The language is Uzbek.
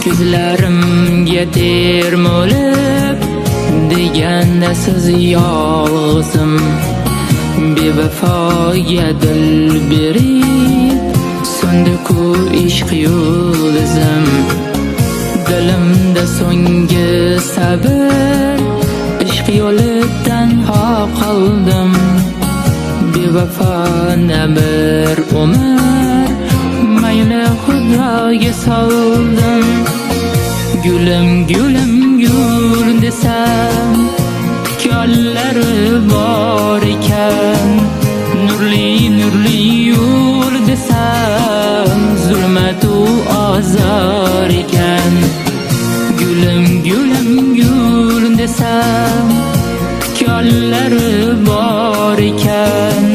Ko'zlarimga termulib deganda siz yolg'izim, bevafoga dil berib so'ndi-ku ishq yulduzim. Dilimda so'nggi sabr, ishq yo'lidan qoldim. Bevafona bir umr mayli Xudoga soldim. Gulim gulim gul desam tikonlari bor ekan, nurli nurli yo'l desam zulmatu azor ekan. Gulim gulim gul desam tikonlari bor ekan,